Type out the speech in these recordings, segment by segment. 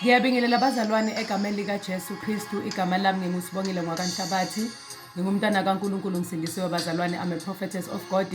Ngiyabingelela bazalwane egameni likaJesu Kristu. Igama lami nginguSibongile Ngwakanhlabathi. Ngingumntwana kaNkulunkulu ngisindisiwe bazalwane. I'm a prophetess of God.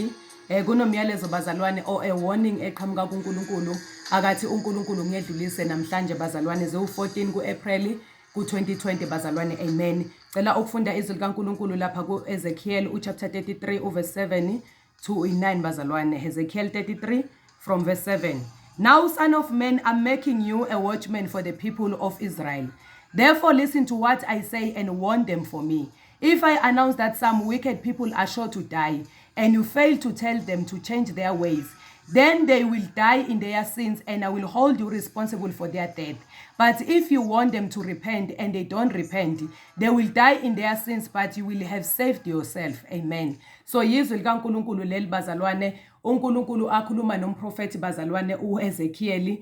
Kunomyalezo bazalwane a warning eqhamuka kuNkulunkulu akathi uNkulunkulu ngiyedlulise namhlanje bazalwane ziwu-14 ku-April ku-2020 bazalwane. Amen. Cela ukufunda izwi likaNkulunkulu lapha ku-Ezekiel chapter 33 verse 7 to 9 bazalwane. Ezekiel 33 from verse 7. Now, son of man, I'm making you a watchman for the people of Israel. Therefore, listen to what I say and warn them for me. If I announce that some wicked people are sure to die, and you fail to tell them to change their ways, then they will die in their sins, and I will hold you responsible for their death. But if you want them to repent and they don't repent, they will die in their sins, but you will have saved yourself. Amen. So yizwi likaNkulunkulu leli bazalwane, uNkulunkulu akhuluma nomprofeti bazalwane uEzekiel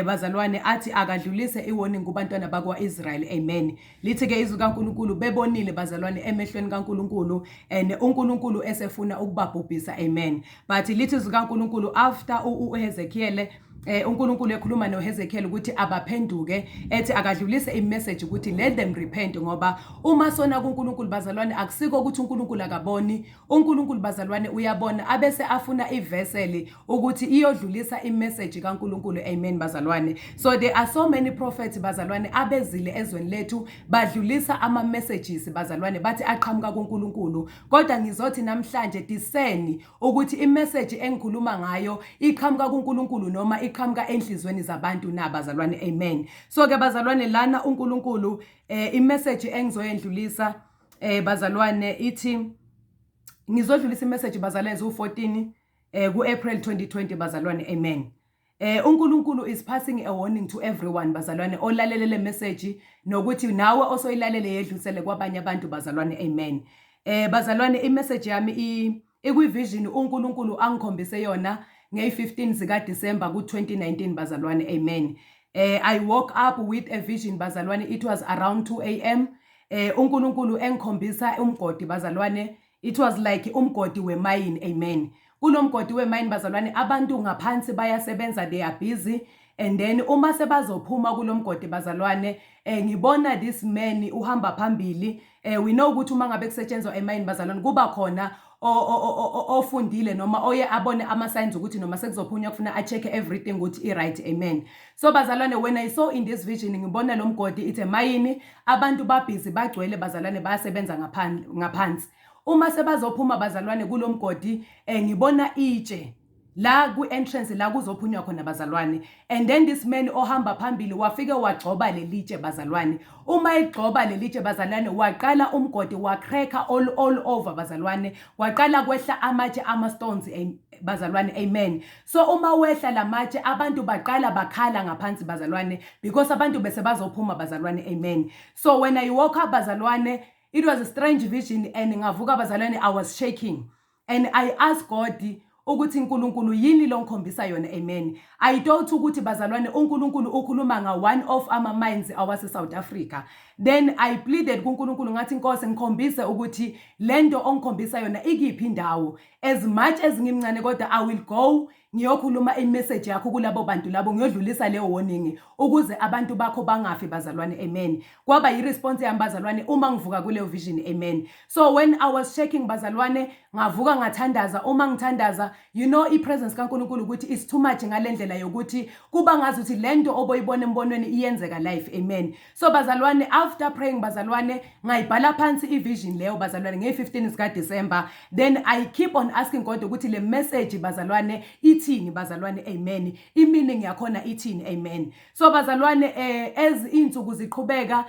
bazalwane athi akadlulise iwarning kubantwana bakwa-Israyeli. Amen. Lithi-ke izwi likaNkulunkulu bebonile bazalwane emehlweni kaNkulunkulu and uNkulunkulu esefuna ukubabhubhisa. Amen. But lithi izwi likaNkulunkulu after uHezekiel uNkulunkulu ekhuluma noHezekiel ukuthi abaphenduke, ethi akadlulise imessage ukuthi let them repent, ngoba uma sona kuNkulunkulu bazalwane akusiko ukuthi uNkulunkulu akaboni. uNkulunkulu bazalwane uyabona, abese afuna ivessel ukuthi iyodlulisa imessage kaNkulunkulu. Amen bazalwane. So there are so many prophets bazalwane abezile ezweni lethu badlulisa ama messages bazalwane bathi aqhamuka kuNkulunkulu, kodwa ngizothi namhlanje discerni ukuthi imessage engikhuluma ngayo iqhamuka kuNkulunkulu noma iqhamuka enhlizweni zabantu na bazalwane. Amen. So ke bazalwane lana uNkulunkulu imessage engizoyendlulisa bazalwane ithi ngizodlulisa imessage bazalwane zu-14 ku-April 2020 bazalwane. Amen. uNkulunkulu is passing a warning to everyone bazalwane olalele le message, nokuthi nawe osoyilalele yedlulisele kwabanye abantu bazalwane. Amen. Bazalwane imessage yami ikwi-vision uNkulunkulu angikhombise yona nge-15 zika December ku-2019 bazalwane. Amen. I woke up with a vision bazalwane. It was around 2 a.m. uNkulunkulu engikhombisa umgodi bazalwane. It was like umgodi wemayini. Amen. Kulo mgodi wemayini bazalwane abantu ngaphansi bayasebenza, they are busy, and then uma sebazophuma kulo mgodi bazalwane ngibona this man uhamba phambili. We know ukuthi uma ngabe kusetshenzwa emayini bazalwane kuba khona ofundile noma oye abone ama signs ukuthi noma sekuzophunywa kufuna a-check everything ukuthi i-right. Amen. So bazalwane, when I saw in this vision ngibona lo mgodi it's emayini, abantu babhizi bagcwele bazalwane bayasebenza ngaphansi. Uma sebazophuma bazalwane kulo mgodi ngibona itshe la ku-entrance la kuzophunywa khona bazalwane, and then this man ohamba phambili wafike wagcoba lelitshe bazalwane. Uma egcoba lelitshe bazalwane waqala umgodi wacracker all over bazalwane, waqala kwehla amatshe ama-stones bazalwane. Amen. So uma wehla lamatshe abantu baqala bakhala ngaphansi bazalwane because abantu bese bazophuma bazalwane. Amen. So when I woke up bazalwane, it was a strange vision, and ngavuka bazalwane I was shaking, and I asked God ukuthi uNkulunkulu yini lo ngikhombisa yona. Amen. I thought ukuthi bazalwane uNkulunkulu ukhuluma nga one of ama mines awase South Africa. Then I pleaded kuNkulunkulu ngathi Nkosi ngikhombise ukuthi lento ongikhombisa yona ikiphi indawo. As much as ngimncane kodwa I will go ngiyokhuluma imessage yakho kulabo bantu labo, ngiyodlulisa le warning ukuze abantu bakho bangafi bazalwane. Amen. Kwaba i-response yami bazalwane uma ngivuka kule vision. Amen. So when I was checking bazalwane ngavuka ngathandaza. Uma ngithandaza, you know i-presence kaNkulunkulu ukuthi is too much ngalendlela yokuthi kuba ngazi ukuthi lento oboyibona embonweni iyenzeka life. Amen. So bazalwane after praying bazalwane ngayibhala phansi i-vision leyo bazalwane nge-15 zika December. Then I keep on asking God ukuthi le message bazalwane ithini bazalwane. Amen. I-meaning yakhona ithini. Amen. So bazalwane as insuku ziqhubeka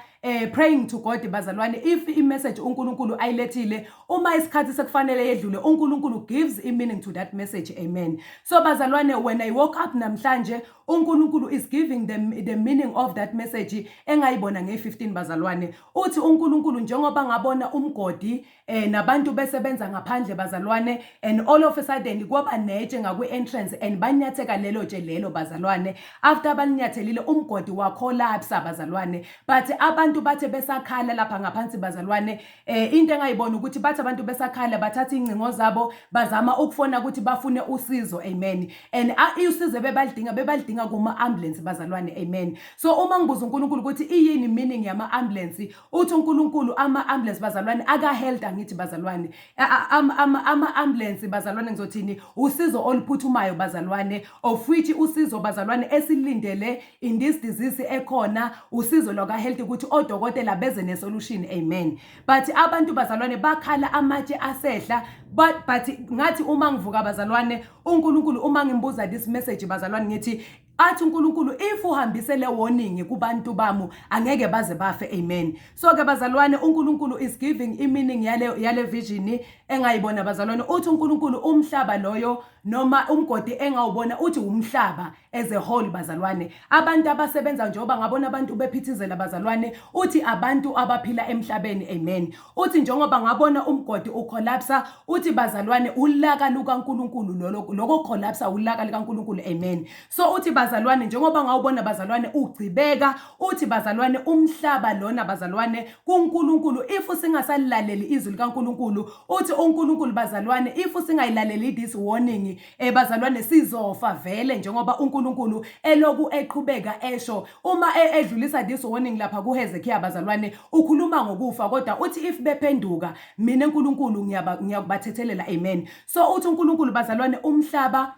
praying to God bazalwane, if i-message uNkulunkulu ayilethile, uma isikhathi sekufanele yedlule, uNkulunkulu gives a meaning to that message. Amen. So bazalwane, when I woke up namhlanje, uNkulunkulu is giving them the meaning of that message engayibona nge-15 bazalwane. Uthi uNkulunkulu njengoba ngabona umgodi nabantu besebenza ngaphandle bazalwane, and all of a sudden kwaba netshe ngakwi-entrance and banyatheka lelo tshe lelo bazalwane. After balinyathelile umgodi wa collapse bazalwane, but abantu abantu bathe besakhala lapha ngaphansi bazalwane into engayibona ukuthi bathi abantu besakhala bathatha ingcingo zabo bazama ukufona ukuthi bafune usizo, amen. And usizo bebalidinga kuma-ambulance bazalwane, amen. So uma ngibuza uNkulunkulu ukuthi iyini meaning yama-ambulance, uthi uNkulunkulu ama-ambulance bazalwane aka-health angithi bazalwane, ama-ambulance bazalwane ngizothini, usizo oluphuthumayo bazalwane, of which usizo bazalwane esilindele in this disease ekhona, usizo lwaka-health ukuthi odokotela beze ne-solution, amen. But abantu bazalwane bakhala amatshe asehla, but ngathi uma ngivuka bazalwane uNkulunkulu uma ngimbuza this message bazalwane ngithi athi uNkulunkulu if uhambise le warning kubantu bami angeke baze bafe, amen. So ke bazalwane uNkulunkulu is giving i-meaning yale vision engayibona bazalwane, uthi uNkulunkulu umhlaba loyo noma umgodi engawubona uthi umhlaba as a whole bazalwane, abantu abasebenza njengoba ngabona abantu bephithizela bazalwane, uthi abantu abaphila emhlabeni, amen. Uthi njengoba ngabona umgodi ucollapse, uthi bazalwane ulaka lukaNkulunkulu lokho collapse ulaka likaNkulunkulu, amen. So uthi bazalwane njengoba ngawubona bazalwane ugcibeka, uthi bazalwane umhlaba lona bazalwane kuNkulunkulu if singasalilaleli izwi likaNkulunkulu, uthi uNkulunkulu bazalwane if singayilaleli this warning bazalwane sizofa vele, njengoba uNkulunkulu eloku eqhubeka esho uma edlulisa this warning lapha kuHezekiya bazalwane ukhuluma ngokufa, kodwa uthi if bephenduka mina uNkulunkulu ngiyakubathethelela, amen. So uthi uNkulunkulu bazalwane umhlaba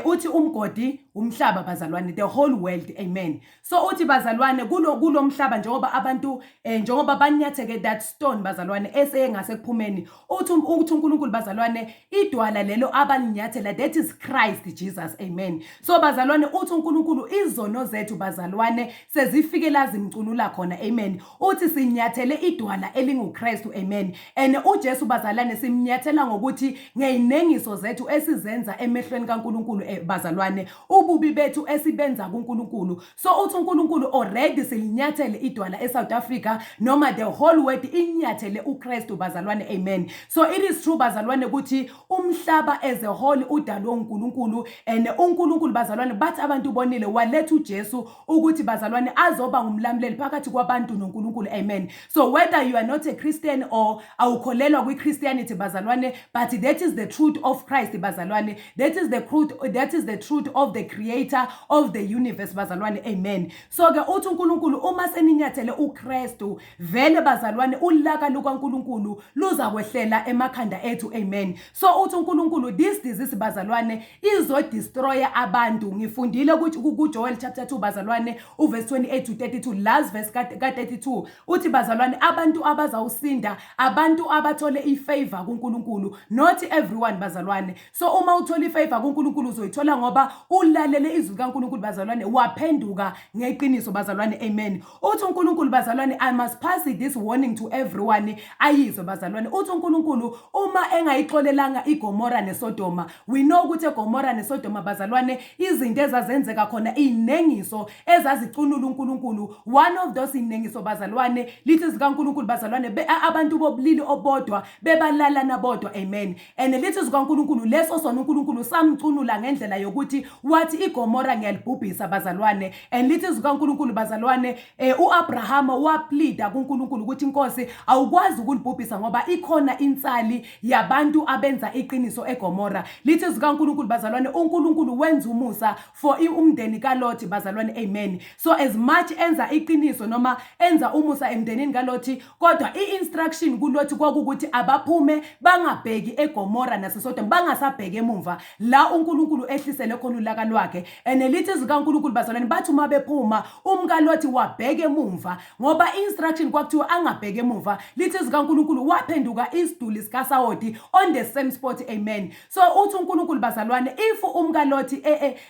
uthi umgodi umhlaba bazalwane, the whole world, amen. So uthi bazalwane kulo mhlaba njengoba abantu njengoba banyatheke that stone bazalwane esengase kuphumeni, uthi uNkulunkulu bazalwane idwala lelo abaninyathela, that is Christ Jesus, amen. So bazalwane uthi uNkulunkulu izono zethu bazalwane sezifike lazimcunula khona, amen. Uthi sinyathele idwala elinguKristu, amen. And uJesu bazalwane simnyathela ngokuthi ngeyinengiso zethu esizenza emehlweni kaNkulunkulu bazalwane, ububi bethu esibenza kuNkulunkulu. So uthi uNkulunkulu already silinyathele idwala eSouth Africa noma the whole world inyathele uKristu bazalwane, amen. So it is true bazalwane ukuthi umhlaba as a whole udalwe uNkulunkulu, and uNkulunkulu bazalwane bathi abantu bonile waletha uJesu ukuthi bazalwane azoba ngumlamuleli phakathi kwabantu noNkulunkulu, amen. So whether you are not a Christian or awukholelwa kwiChristianity bazalwane, but that is the truth of Christ bazalwane, that is the truth of the creator of the universe bazalwane, amen. So ke uthi uNkulunkulu uma seninyathele uKristu vele bazalwane ulaka lukaNkulunkulu luza kwehlela emakhanda ethu, amen. So uthi uNkulunkulu this disease bazalwane izo destroy abantu. Ngifundile ukuthi kuJoel chapter 2 bazalwane uverse 28 to 32, last verse ka32, uthi bazalwane abantu abazawusinda abantu abathole ifavor kuNkulunkulu, not everyone bazalwane. So uma uthola ifavor kuNkulunkulu uzoyithola ngoba ulalele izwi kaNkulunkulu bazalwane waphenduka ngeqiniso bazalwane, amen. Uthi uNkulunkulu bazalwane I must pass this warning to everyone ayizwe bazalwane. Uthi uNkulunkulu uma engayixolelanga iGomora neSodoma, we know ukuthi eGomora neSodoma bazalwane izinto ezazenzeka khona inengiso ezazicunula uNkulunkulu. One of those inengiso bazalwane lithi zikaNkulunkulu bazalwane abantu bobulili obodwa bebalalana bodwa, amen. And lithi zikaNkulunkulu leso sona uNkulunkulu samcunula ngendlela yokuthi wathi iGomora ngiyalibhubhisa bazalwane. And lithi zikaNkulunkulu bazalwane uAbraham waplida kuNkulunkulu ukuthi inkosi awukwazi ukulibhubhisa ngoba ikhona insali yabantu abenza iqiniso eGomora. Lithi zikaNkulunkulu bazalwane uNkulunkulu wenza umusa for umndeni kaLothi bazalwane, amen. So as much enza iqiniso noma enza umusa emndenini kaLothi, kodwa iinstruction kuLothi kwakukuthi abaphume bangabheki eGomora naseSodom, bangasabheki emuva la uNkulunkulu ehlisele khona ulaka lwakhe. And lithi zikaNkulunkulu bazalwane bathi uma bephuma umkaLothi wabheke emuva ngoba instruction kwakuthiwa angabheke emuva. Lithi zikaNkulunkulu waphenduka isiduli sikaSawoti on the same spot, amen. So uthi uNkulunkulu bazalwane if umkaLothi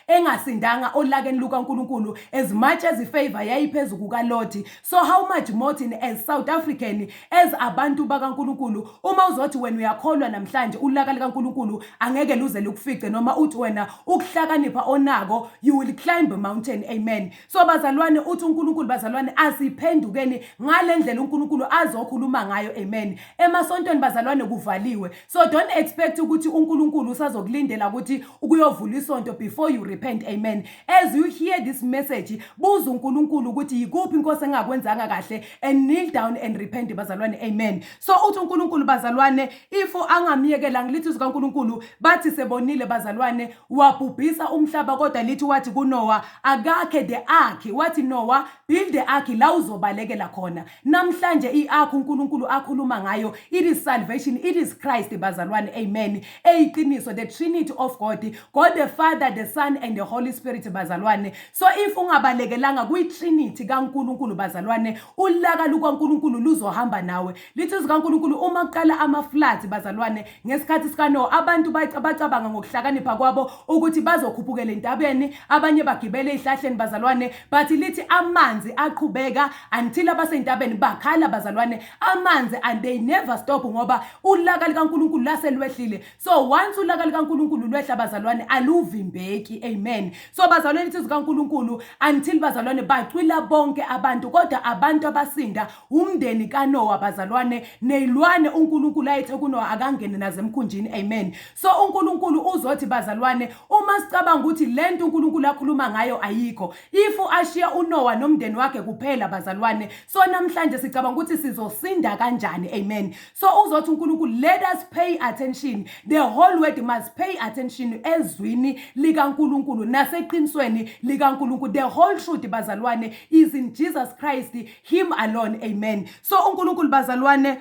engasindanga olakeni lukaNkulunkulu as much as ifavor yayiphezulu kukaLothi, so how much more thina as South African as abantu bakaNkulunkulu uma uzothi wena uyakholwa namhlanje ulaka likaNkulunkulu angeke luze lukufice noma uthi wena ukuhlakanipha onako you will climb a mountain. Amen. So bazalwane uthi uNkulunkulu bazalwane asiphendukeni ngale ndlela uNkulunkulu azokhuluma ngayo. Amen. Emasontweni bazalwane kuvaliwe, so don't expect ukuthi uNkulunkulu usazokulindela ukuthi ukuyovula isonto before you repent. Amen. As you hear this message, buza uNkulunkulu ukuthi yikuphi inkosi engakwenzanga kahle and kneel down and repent bazalwane. Amen. So uthi uNkulunkulu bazalwane if angamiyekela ngilithi uNkulunkulu bathi sebonile bazalwane wabhubhisa umhlaba kodwa lithi wathi kuNoah akakhe the ark, wathi Noah build the ark la uzobalekela khona. Namhlanje iark uNkulunkulu akhuluma ngayo it is salvation, it is Christ bazalwane. Amen. Eyiqiniso, the Trinity of God, God the Father, the Son and the Holy Spirit bazalwane. So if ungabalekelanga kwi Trinity kaNkulunkulu bazalwane ulaka lukaNkulunkulu luzohamba nawe. Lithi zikaNkulunkulu uma kuqala ama-floods bazalwane ngesikhathi sikaNoah abantu bacabanga ngokuhlakanipha kwabo ukuthi bazokhuphukela entabeni, abanye bagibele ezihlahleni bazalwane, but lithi amanzi aqhubeka until abasentabeni bakhala bazalwane amanzi, and they never stop ngoba ulaka likaNkulunkulu laselwehlile. So once ulaka likaNkulunkulu lwehla bazalwane aluvimbeki. Amen. So bazalwane lithi zikaNkulunkulu until bazalwane bacwila bonke abantu, kodwa abantu abasinda umndeni kaNoah bazalwane nezilwane uNkulunkulu ayethe kuNoah akangene nazo emkhunjini. Amen. So uNkulunkulu uzothi bazalwane uma sicabanga ukuthi lento uNkulunkulu akhuluma ngayo ayikho, if ashiya uNoah nomndeni wakhe kuphela bazalwane, so namhlanje sicabanga ukuthi sizosinda kanjani. Amen. So uzothi uNkulunkulu let us pay attention, the whole world must pay attention ezwini likaNkulunkulu naseqinisweni likaNkulunkulu. The whole truth bazalwane is in Jesus Christ, him alone. Amen. So uNkulunkulu bazalwane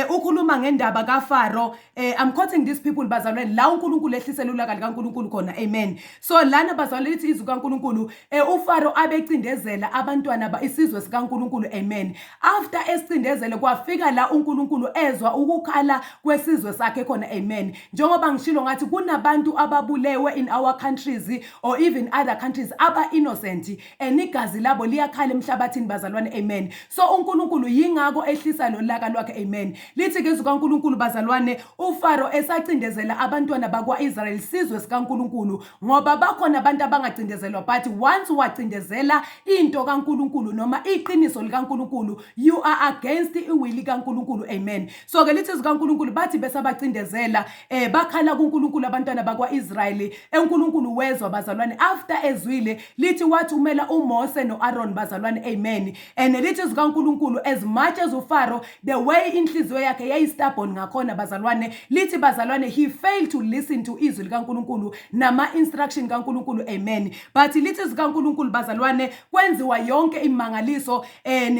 ukhuluma ngendaba kaFaro. I'm quoting these people bazalwane la uNkulunkulu ehlisela ulaka likaNkulunkulu khona. Amen. So lana bazalwane lithi izwi kaNkulunkulu uFaro abecindezela abantwana isizwe sikaNkulunkulu. Amen. After esicindezele kwafika la uNkulunkulu ezwa ukukhala kwesizwe sakhe khona. Amen. Njengoba ngishilo ngathi kunabantu ababulewe in our countries or even other countries aba innocent and igazi labo liyakhala emhlabathini bazalwane. Amen. So uNkulunkulu yingako ehlisa lo laka lwakhe. Amen. Lithi ke zikaNkulunkulu bazalwane uFaro esacindezela abantwana bakwaIsrael sizwe sikaNkulunkulu ngoba bakhona abantu abangacindezelwa, but once wacindezela into kaNkulunkulu noma iqiniso likaNkulunkulu you are against iwili kaNkulunkulu. Amen. So ke lithi zikaNkulunkulu bathi besabacindezela bakhala kuNkulunkulu abantwana bakwaIsrael uNkulunkulu wezwa bazalwane. After ezwile lithi wathi umela uMose noAaron bazalwane. Amen. And lithi zikaNkulunkulu as much as uFaro the way inhliziyo yakhe yayistubborn ngakhona bazalwane, lithi bazalwane he failed to listen to izwi likaNkulunkulu nama instruction kaNkulunkulu. Amen. But lithi zikaNkulunkulu bazalwane kwenziwa yonke imangaliso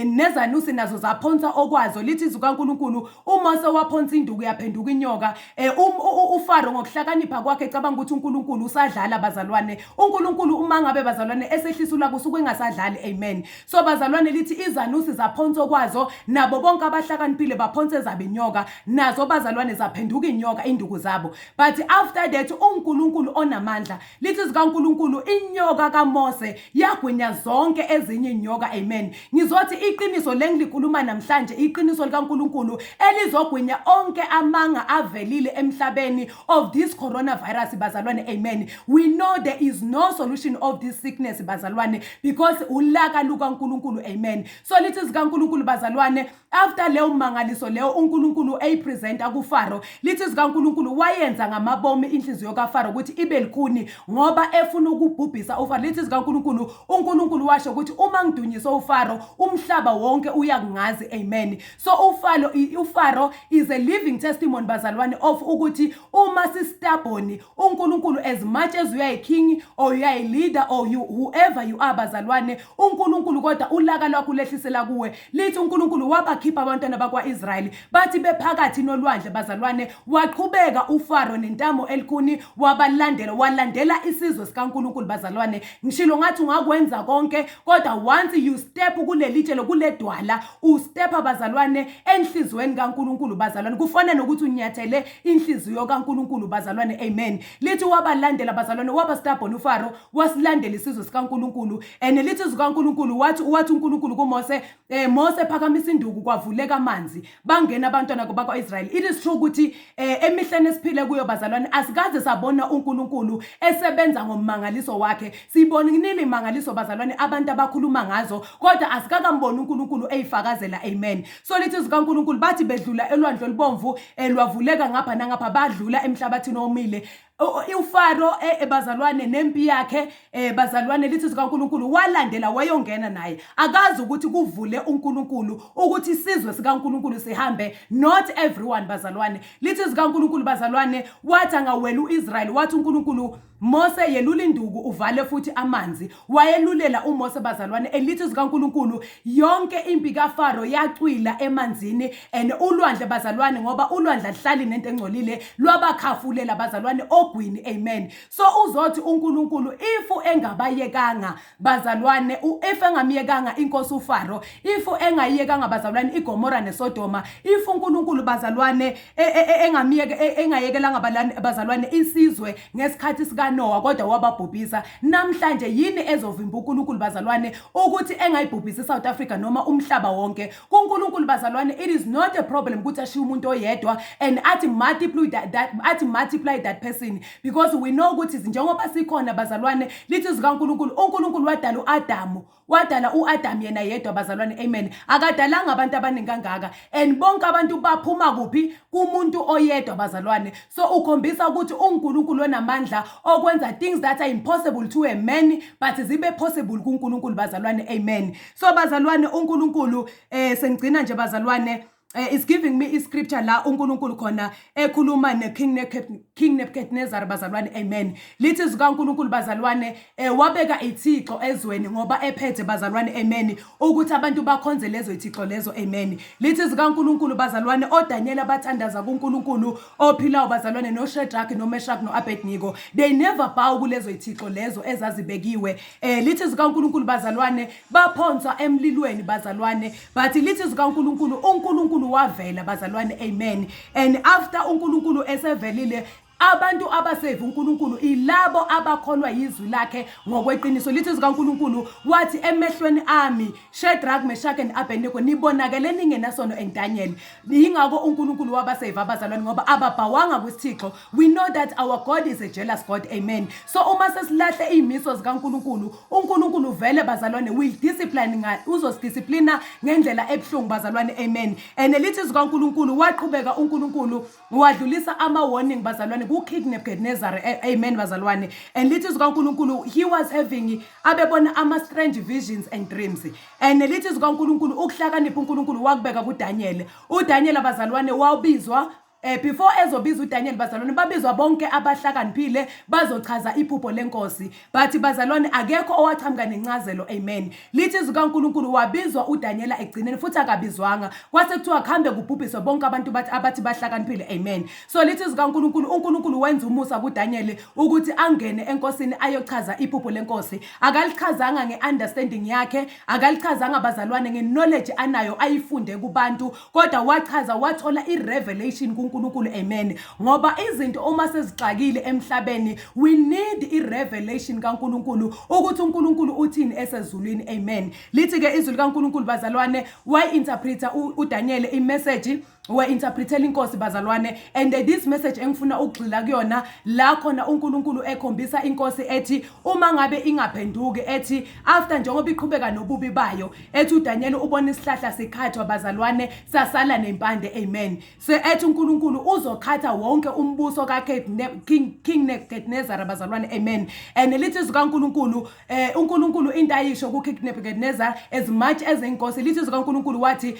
nezanusi nazo zaphonsa okwazo. Lithi zikaNkulunkulu uMose waphonsa induku yaphenduka inyoka. uFaro ngokuhlakanipha kwakhe ecabanga ukuthi uNkulunkulu usadlala bazalwane. uNkulunkulu uma ngabe bazalwane esehlisula kusuke engasadlali. Amen. So bazalwane lithi izanusi zaphonsa okwazo nabo bonke abahlakaniphile baphonsa zabe inyoka nazo bazalwane zaphenduka inyoka induku zabo. But after that uNkulunkulu onamandla, lithi zikaNkulunkulu inyoka kaMose yagwinya zonke ezinye inyoka. Amen. Ngizothi iqiniso lengilikhuluma namhlanje iqiniso likaNkulunkulu elizogwinya onke amanga avelile emhlabeni of this coronavirus bazalwane. Amen. We know there is no solution of this sickness bazalwane because ulaka lukaNkulunkulu. Amen. So lithi zikaNkulunkulu bazalwane after leyo mangaliso leyo uNkulunkulu eyipresenta kuFaro, lithi zikaNkulunkulu wayenza ngamabomu inhliziyo kaFaro ukuthi ibe likhuni ngoba efuna ukubhubhisa uFaro. Lithi zikaNkulunkulu uNkulunkulu washo ukuthi uma ngidunyisa uFaro umhlaba wonke uyakungazi. Amen. So uFaro is a living testimony bazalwane of ukuthi uma sistubborn uNkulunkulu as much as you are a king or you are a leader or whoever you are bazalwane uNkulunkulu kodwa ulaka lwakho lehlisela kuwe. Lithi uNkulunkulu wabakhipha abantwana bakwaIsrael bathi bephakathi nolwandle bazalwane, waqhubeka uFaro nentamo elikhuni walandela isizwe sikaNkulunkulu bazalwane. Ngishilo ngathi ungakwenza konke kodwa once you step kulelitshelo kuledwala ustep bazalwane enhlizweni kaNkulunkulu bazalwane kufanele nokuthi unyathele inhliziyo kaNkulunkulu bazalwane. Amen. Lithi wabalandela bazalwane waba stubborn uFaro wasilandela isizwe sikaNkulunkulu and lithi zikaNkulunkulu wathi uNkulunkulu kuMose Mose phakamisa induku kwavuleka amanzi bangena abantwana bakwa-Israyeli. It is true ukuthi emihleni esiphile kuyo bazalwane asikaze sabona uNkulunkulu esebenza ngomangaliso wakhe. Sibonile imangaliso bazalwane abantu abakhuluma ngazo, kodwa asikakamboni uNkulunkulu eyifakazela. Amen. So lithi zikaNkulunkulu bathi bedlula elwandle olubomvu lwavuleka ngapha nangapha, badlula emhlabathini omile. uFaro bazalwane nempi yakhe bazalwane lithi zikaNkulunkulu walandela wayongena naye. Akazi ukuthi kuvule uNkulunkulu ukuthi isizwe sikaNkulunkulu sihambe, not everyone bazalwane. Lithi zikaNkulunkulu bazalwane wathi angawela uIsrael, wathi uNkulunkulu Mose yelula induku uvale futhi amanzi. Wayelulela uMose bazalwane, elithi zikaNkulunkulu yonke impi kaFaro yacwila emanzini and ulwandle bazalwane, ngoba ulwandle ahlali nento engcolile lwabakhafulela bazalwane ogwini. Amen. So uzothi uNkulunkulu ifu engabayekanga bazalwane, if engamyekanga inkosi uFaro, ifu engayekanga bazalwane iGomora neSodoma, ifu uNkulunkulu bazalwane engayekelanga bazalwane isizwe ngesikhathi sika Noah kodwa wababhubhisa, namhlanje yini ezovimba uNkulunkulu bazalwane ukuthi engayibhubhisa eSouth Africa noma umhlaba wonke? KuNkulunkulu bazalwane, it is not a problem ukuthi ashiye umuntu oyedwa and athi multiply that person, because we know ukuthi njengoba sikhona bazalwane. Lithi zikaNkulunkulu uNkulunkulu wadala uAdam yena yedwa bazalwane. Amen. Akadalanga abantu abaningi kangaka, and bonke abantu baphuma kuphi? Kumuntu oyedwa bazalwane. So ukhombisa ukuthi uNkulunkulu onamandla okwenza things that are impossible to a man but zibe possible kuNkulunkulu bazalwane. Amen. So bazalwane uNkulunkulu sengcina nje bazalwane is giving me scripture la uNkulunkulu khona ekhuluma King Nebuchadnezzar bazalwane. Amen. Lithi zikaNkulunkulu bazalwane wabeka ithixo ezweni ngoba ephethe bazalwane. Amen. Ukuthi abantu bakhonze lezo ithixo lezo. Amen. Lithi zikaNkulunkulu bazalwane oDaniel abathandaza kuNkulunkulu ophilayo bazalwane, noShadrach noMeshach noAbednego, they never bow kulezo ithixo lezo ezazibekiwe. Lithi zikaNkulunkulu bazalwane baphonswa emlilweni bazalwane, but lithi zikaNkulunkulu uNkulunkulu wavela bazalwane. Amen. And after uNkulunkulu esevelile, abantu abasave uNkulunkulu ilabo abakholwa yizwi lakhe ngokweqiniso. Lithi zikaNkulunkulu wathi emehlweni ami Shadrach, Meshach and Abednego nibonakele ningenasono eDaniel. Ingakho uNkulunkulu wabasave abazalwane ngoba ababhawanga kwisithixo. We know that our God is a jealous God. Amen. So uma sesilahle imiso zikaNkulunkulu, uNkulunkulu vele bazalwane will discipline uzosdisciplina ngendlela ebuhlungu bazalwane. Amen. And lithi zikaNkulunkulu waqhubeka uNkulunkulu wadlulisa ama warning bazalwane King Nebuchadnezzar. Amen bazalwane. And lithi zikaNkulunkulu he was having abebona ama strange visions and dreams. And lithi zikaNkulunkulu ukuhlakanipha uNkulunkulu wakubeka kuDaniel. uDaniel abazalwane wawubizwa before ezobiza uDaniel bazalwane babizwa bonke abahlakaniphile bazochaza iphupho lenkosi, but bazalwane akekho owachamka nencazelo. Amen. Lithi zikaNkulunkulu wabizwa uDaniel egcineni futhi akabizwanga, kwase kuthiwa khambe kubhubhiswe bonke abantu abathi bahlakaniphile. Amen. So lithi zikaNkulunkulu uNkulunkulu wenza umusa kuDaniel ukuthi angene enkosini ayochaza iphupho lenkosi. Akalichazanga ngeunderstanding yakhe, akalichazanga bazalwane ngeknowledge anayo ayifunde kubantu, kodwa wachaza wathola irevelation kuNkulunkulu. Amen. Ngoba izinto uma sezixakile emhlabeni, we need irevelation kaNkulunkulu ukuthi uNkulunkulu uthini esezulwini. Amen. Lithi ke izwi likaNkulunkulu bazalwane interpreter uDaniel imessage interpretela inkosi bazalwane, and this message engifuna ukugxila kuyona la khona uNkulunkulu ekhombisa inkosi ethi uma ngabe ingaphenduki, ethi after njengoba iqhubeka nobubi bayo, ethi uDaniel ubona isihlahla sikhathwa bazalwane sasala nempande. Amen. So ethi uNkulunkulu uzokhatha wonke umbuso King Nebuchadnezzar bazalwane. Amen. And lithi zikaNkulunkulu uNkulunkulu into ayisho kuKing Nebuchadnezzar as much as inkosi, lithi zikaNkulunkulu wathi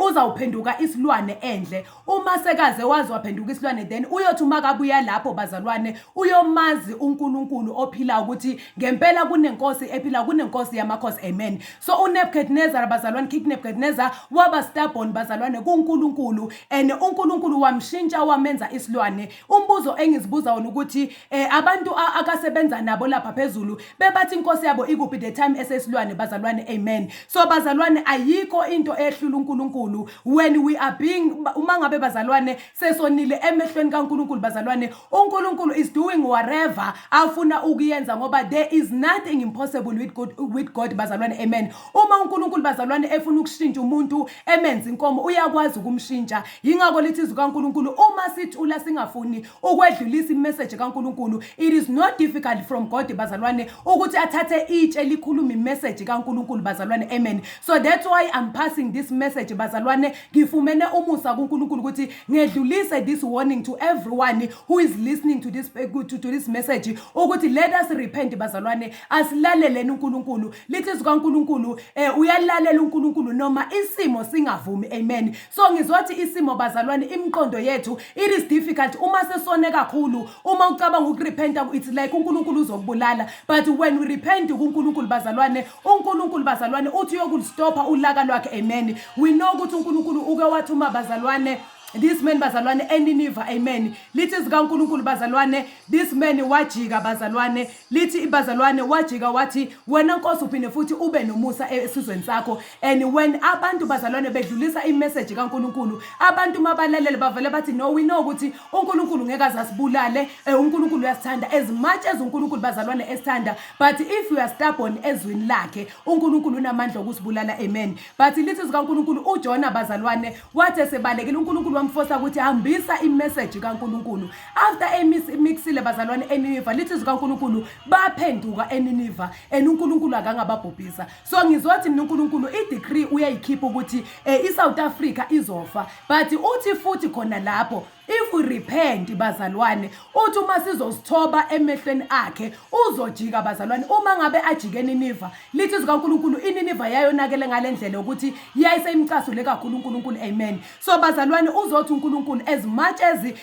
uzawuphenduka isilwane endle. Uma sekaze wazi waphenduka isilwane, then uyothi makabuya lapho bazalwane uyomazi uNkulunkulu ophila ukuthi ngempela kunenkosi ephila, kunenkosi yamakhosi. Amen. So uNebuchadnezzar bazalwane, King Nebuchadnezzar waba stubborn bazalwane kuNkulunkulu, and uNkulunkulu wamshintsha wamenza isilwane. Umbuzo engizibuza wona ukuthi abantu akasebenza nabo lapha phezulu bebathi inkosi yabo ikuphi the time esesilwane bazalwane. Amen. So bazalwane ayikho into ehlula uNkulunkulu when we are being uma ngabe bazalwane sesonile emehlweni kaNkulunkulu bazalwane, uNkulunkulu is doing whatever afuna ukuyenza ngoba there is nothing impossible with God bazalwane. Amen. Uma uNkulunkulu bazalwane efuna ukushintsha umuntu emenza inkomo uyakwazi ukumshintsha. Yingakho lithi izwi kaNkulunkulu uma sithula singafuni ukwedlulisa imessage kaNkulunkulu, it is not difficult from God bazalwane ukuthi athathe itshe likhuluma imessage kaNkulunkulu bazalwane. Amen. So that's why I'm passing this message bazalwane. Ngifumene umusa kuNkulunkulu ukuthi ngedlulise this warning to everyone who is listening to this message ukuthi let us repent bazalwane, asilaleleni uNkulunkulu. Lithi izwi kaNkulunkulu uyalalela uNkulunkulu noma isimo singavumi. Amen. So ngizothi isimo bazalwane, imqondo yethu it is difficult uma sesone kakhulu, uma ucabanga ukurepenta it's like uNkulunkulu uzokubulala, but when we repent kuNkulunkulu bazalwane, uNkulunkulu bazalwane uthi yokustopa ulaka lwakhe. Amen. We know ukuthi uNkulunkulu uke wathuma bazalwane this man bazalwane eNineveh. Amen. Lithi zikaNkulunkulu bazalwane, this man wajika bazalwane, lithi bazalwane wajika wathi wena Nkosi uphinde futhi ube nomusa esizweni sakho. And when abantu bazalwane bedlulisa imessage kaNkulunkulu, abantu mabalalele bavele bathi no, we know ukuthi uNkulunkulu ngeke azasibulale, uNkulunkulu uyasithanda as much as uNkulunkulu bazalwane esithanda, but if we are stubborn ezwini lakhe uNkulunkulu unamandla okusibulala. Amen. But lithi zikaNkulunkulu uJona bazalwane wathi sebalekile uNkulunkulu wamfosa ukuthi hambisa imessage kaNkulunkulu. After emixile bazalwane eNineveh, lithi zikaNkulunkulu baphenduka eNineveh and uNkulunkulu akangababhubhisa. So ngizothi mina uNkulunkulu idecree uyayikhipha ukuthi iSouth Africa izofa, but uthi futhi khona lapho if we repent bazalwane, uthi uma sizosithoba emehlweni akhe uzojika bazalwane. Uma ngabe ajike eNineveh, lithi zikaNkulunkulu iNineveh yayonakele ngalendlela ukuthi yayiseyimcasule kakhulu uNkulunkulu. Amen. So bazalwane uzothi uNkulunkulu as much as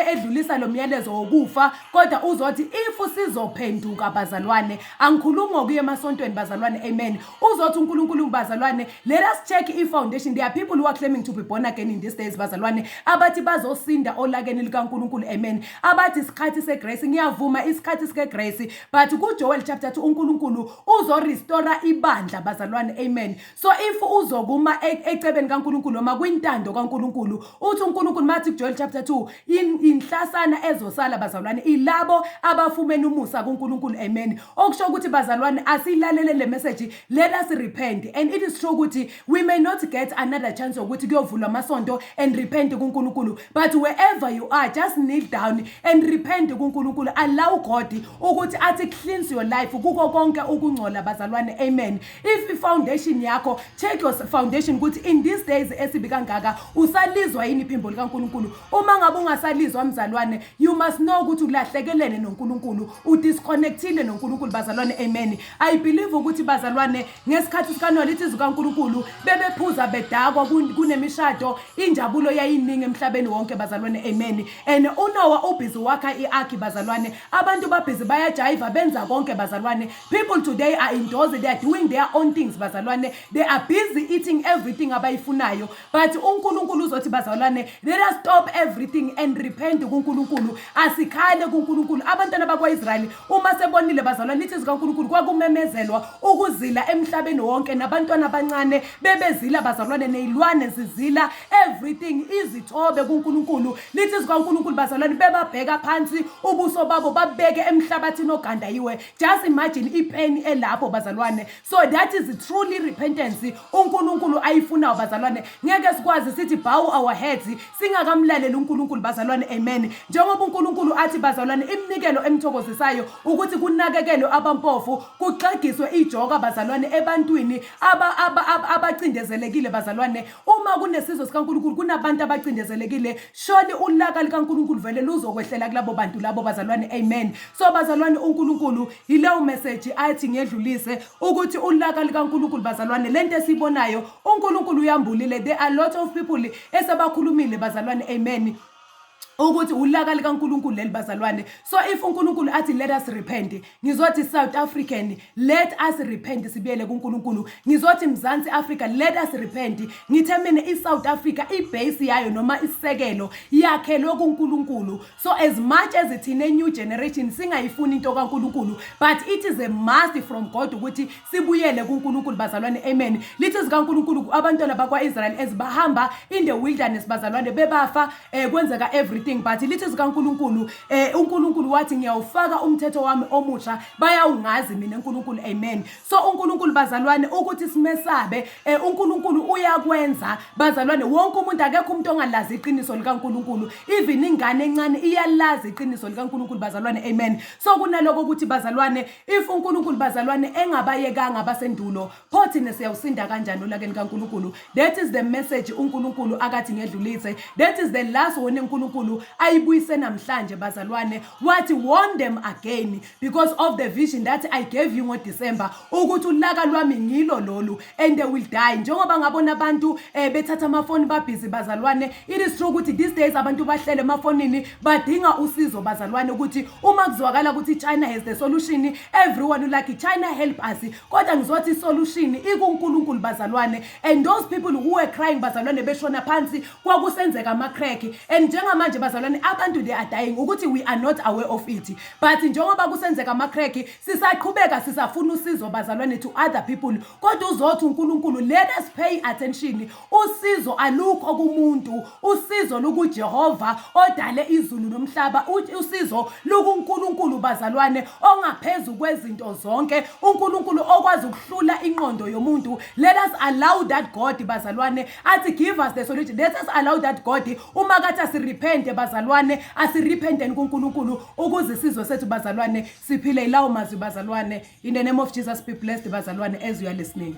edlulisa lo myalezo wokufa, kodwa uzothi if sizophenduka bazalwane, angikhulumi ngokuya emasontweni bazalwane. Amen. Uzothi uNkulunkulu bazalwane, let us check foundation. There are people who are claiming to be born again in these days bazalwane, abathi bazosinda olakeni likaNkulunkulu. Amen. Abathi isikhathi segrace, ngiyavuma isikhathi segrace, but kuJoel chapter 2 uNkulunkulu uzo restore ibandla bazalwane. Amen. So if uzokuma ecebeni kaNkulunkulu noma kwintando kaNkulunkulu, uthi uNkulunkulu mathi kuJoel chapter 2 inhlasana ezosala bazalwane ilabo abafumene umusa kuNkulunkulu. Amen. Okusho ukuthi bazalwane asilalele le message, let us repent. And it is true ukuthi we may not get another chance ukuthi kuyovulwa amasonto and repent kuNkulunkulu, but wherever you are, just kneel down and repent kuNkulunkulu. Allow God ukuthi athi cleanse your life kuko konke ukungcola bazalwane. Amen. If foundation yakho, check your foundation ukuthi in these days esibika ngaka usalizwa yini iphimbo likaNkulunkulu. Uma ngabe ungasalizwa mzalwane, you must know ukuthi ulahlekelene noNkulunkulu, udisconnectile noNkulunkulu bazalwane. Amen. I believe ukuthi bazalwane ngesikhathi sikaNoah, lithi zikaNkulunkulu bebephuza bedakwa kunemishado, injabulo yayiningi emhlabeni wonke bazalwane. Amen. And uNoah ubhizi wakha iark bazalwane, abantu babhizi bayajiva benza konke bazalwane. People today are indoors, they are doing their own things bazalwane, they are busy eating everything abayifunayo, but uNkulunkulu uzothi bazalwane, let us stop everything and repent kuNkulunkulu. Asikhale kuNkulunkulu. Abantwana bakwaIsrael uma sebonile bazalwane, lithi zikaNkulunkulu kwakumemezelwa ukuzila emhlabeni wonke, nabantwana abancane bebezila bazalwane, nezilwane zizila, everything izithobe kuNkulunkulu. Lithi zikaNkulunkulu bazalwane bebabheka phansi ubuso babo babeke emhlabathini ogandayiwe. Just imagine ipain elapho bazalwane. So that is truly repentance uNkulunkulu ayifuna bazalwane. Ngeke sikwazi sithi bow our heads singakamlaleli uNkulunkulu bazalwane. Amen. Njengoba uNkulunkulu athi bazalwane iminikelo emthokozisayo ukuthi kunakekelwe abampofu, kuxegiswe ijoka bazalwane ebantwini abacindezelekile bazalwane. Uma kunesizwe sikaNkulunkulu kunabantu abacindezelekile, surely ulaka likaNkulunkulu vele luzokwehlela kulabo bantu labo bazalwane. Amen. So bazalwane uNkulunkulu yileyo message athi ngedlulise ukuthi ulaka likaNkulunkulu bazalwane lento esibonayo uNkulunkulu uyambulile. There are a lot of people esebakhulumile bazalwane. Amen. ukuthi ulaka likaNkulunkulu leli bazalwane. So if uNkulunkulu athi let us repent, ngizothi South African let us repent sibuyele kuNkulunkulu. Ngizothi Mzansi Africa let us repent. Ngithe mina iSouth Africa ibase yayo noma isekelo yakhelwe kuNkulunkulu. So as much as ithina new generation singayifuni into kaNkulunkulu, but it is a must from God ukuthi sibuyele kuNkulunkulu bazalwane. Amen. Lithi zikaNkulunkulu abantwana bakwaIsrael ezibahamba in the wilderness bazalwane bebafa kwenzeka everything, but lithi zikaNkulunkulu uNkulunkulu wathi ngiyawufaka umthetho wami omusha bayawungazi mina uNkulunkulu. Amen. So uNkulunkulu bazalwane ukuthi simesabe uNkulunkulu uyakwenza bazalwane. Wonke umuntu akekho umuntu ongalazi iqiniso likaNkulunkulu, even ingane encane iyalazi iqiniso likaNkulunkulu bazalwane. Amen. So kunaloko ukuthi bazalwane if uNkulunkulu bazalwane engabayekanga abasendulo pho thina siyawusinda kanjani olakeni kaNkulunkulu. That is the message uNkulunkulu akathi ngedlulise. That is the last one uNkulunkulu ayibuyise namhlanje bazalwane. Wathi warn them again because of the vision that I gave you ngoDecember ukuthi ulaka lwami ngilo lolu and they will die. Njengoba ngabona abantu bethatha amafoni babhizi bazalwane, it is true ukuthi these days abantu bahlele emafonini badinga usizo bazalwane ukuthi uma kuzwakala ukuthi China has the solution, everyone like China help us, kodwa ngizothi solution ikuNkulunkulu bazalwane. And those people who were crying bazalwane beshona phansi kwakusenzeka ama-crack, and njengamanje bazalwane abantu they are dying ukuthi we are not aware of it, but njengoba kusenzeka ama-crack sisaqhubeka sisafuna usizo bazalwane to other people. Kodwa uzothi uNkulunkulu let us pay attention. Usizo alukho kumuntu, usizo lukuJehova odale izulu nomhlaba, usizo lukuNkulunkulu bazalwane ongaphezulu kwezinto zonke, uNkulunkulu okwazi ukuhlula inqondo yomuntu. Let us allow that God bazalwane athi give us the solution. Let us allow that God uma kathi asirepente bazalwane asirepenteni kuNkulunkulu ukuze isizwe sethu bazalwane siphile ilawo mazwi bazalwane. In the name of Jesus be blessed bazalwane as you are listening.